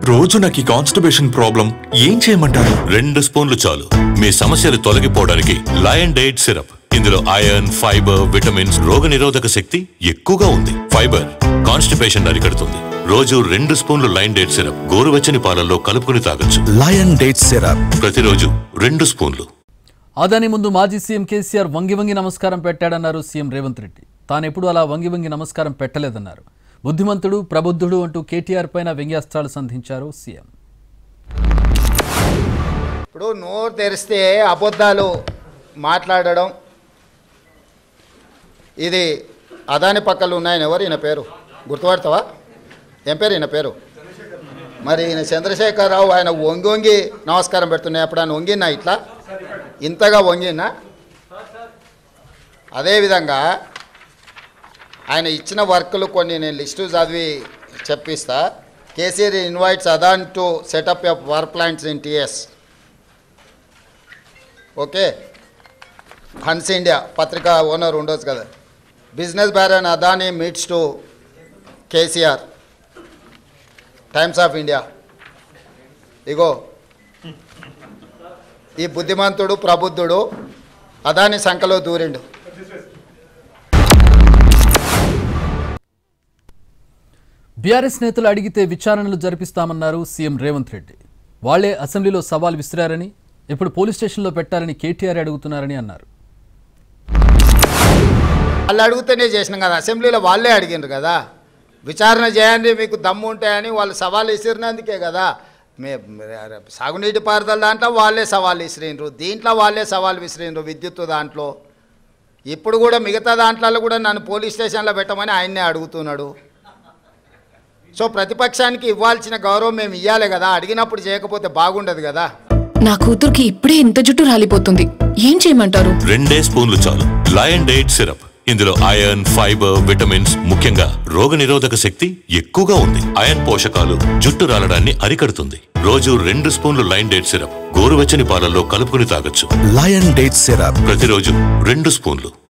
రోజు నాకు ఈ కాన్స్టిపేషన్ ప్రాబ్లం ఏం చేయమంటారు? 2 స్పూన్లు చాలు మీ సమస్యలు తొలగిపోవడానికి. Lion date syrup. ఇందులో ఐరన్, ఫైబర్, విటమిన్స్, రోగనిరోధక శక్తి ఎక్కువగా ఉంది. ఫైబర్ కాన్స్టిపేషన్ అరికడుతుంది. రోజు 2 స్పూన్లు లయన్ డేట్ సిరప్ గోరువెచ్చని పాలల్లో కలుపుకుని తాగొచ్చు. లయన్ డేట్ సిరప్ ప్రతిరోజు 2 స్పూన్లు. అదాని ముందు మాజీ సీఎం కేసీఆర్ వంగి నమస్కారం పెట్టాడన్నారు సీఎం రేవంత్ రెడ్డి. తానెప్పుడు అలా వంగి నమస్కారం పెట్టలేదన్నారు. బుద్ధిమంతుడు, ప్రబుద్ధుడు అంటూ కేటీఆర్ పైన వ్యంగ్యాస్త్రాలు సంధించారు సీఎం. ఇప్పుడు నోరు తెరిస్తే అబద్ధాలు మాట్లాడడం, ఇది అదాని పక్కలు ఉన్నాయని ఎవరు ఈయన పేరు గుర్తుపడతావా? ఏం పేరు ఈయన పేరు? మరి ఈయన చంద్రశేఖరరావు. ఆయన వంగి నమస్కారం పెడుతున్నాయి. అప్పుడు ఆయన వంగినా ఇట్లా ఇంతగా వంగినా? అదేవిధంగా ఆయన ఇచ్చిన వర్కులు కొన్ని నేను లిస్టు చదివి చెప్పిస్తా. KCR invites Adani to set up a power plants in TS. Okay, Hans India పత్రికా ఓనర్ ఉండొచ్చు కదా. Business baron Adani meets to KCR. Times of India. ఇగో ఈ బుద్ధిమంతుడు, ప్రబుద్ధుడు అదాని సంఖలో దూరిండు. బీఆర్ఎస్ నేతలు అడిగితే విచారణలు జరిపిస్తామన్నారు సీఎం రేవంత్ రెడ్డి. వాళ్లే అసెంబ్లీలో సవాల్ విసిరారని, ఇప్పుడు పోలీస్ స్టేషన్లో పెట్టాలని కేటీఆర్ అడుగుతున్నారని అన్నారు. వాళ్ళు అడిగితేనే చేసినాం కదా, అసెంబ్లీలో వాళ్ళే అడిగినారు కదా. విచారణ చేయండి మీకు దమ్ము ఉంటాయని వాళ్ళు సవాల్ విసిరినందుకే కదా. సాగునీటి పారుదల దాంట్లో వాళ్ళే సవాల్ విసిరినరు, దీంట్లో వాళ్ళే సవాల్ విసిరినరు, విద్యుత్ దాంట్లో. ఇప్పుడు కూడా మిగతా దాంట్లో కూడా నన్ను పోలీస్ స్టేషన్లో పెట్టమని ఆయన్నే అడుగుతున్నాడు. సో ప్రతిపక్షానికి ఇవ్వాల్సిన గౌరవం మేము ఇవ్వాలి కదా, అడిగినప్పుడు చేయకపోతే బాగుండదు కదా. నా కూతురికి ఇప్పుడే ఇంత జుట్టు రాలిపోతుంది, ఏం చేయమంటారు? 2 స్పూన్లు చాలు. Lion date syrup. ఇందులో ఐరన్, ఫైబర్, విటమిన్స్, ముఖ్యంగా రోగనిరోధక శక్తి ఎక్కువగా ఉంది. ఐరన్ పోషకాలు జుట్టు రాలడాన్ని అరికడుతుంది. రోజు 2 స్పూన్లు లయన్ డేట్ సిరప్ గోరువెచ్చని పాలల్లో కలుపుకుని తాగొచ్చు. లయన్ డేట్ సిరప్ ప్రతిరోజు 2 స్పూన్లు.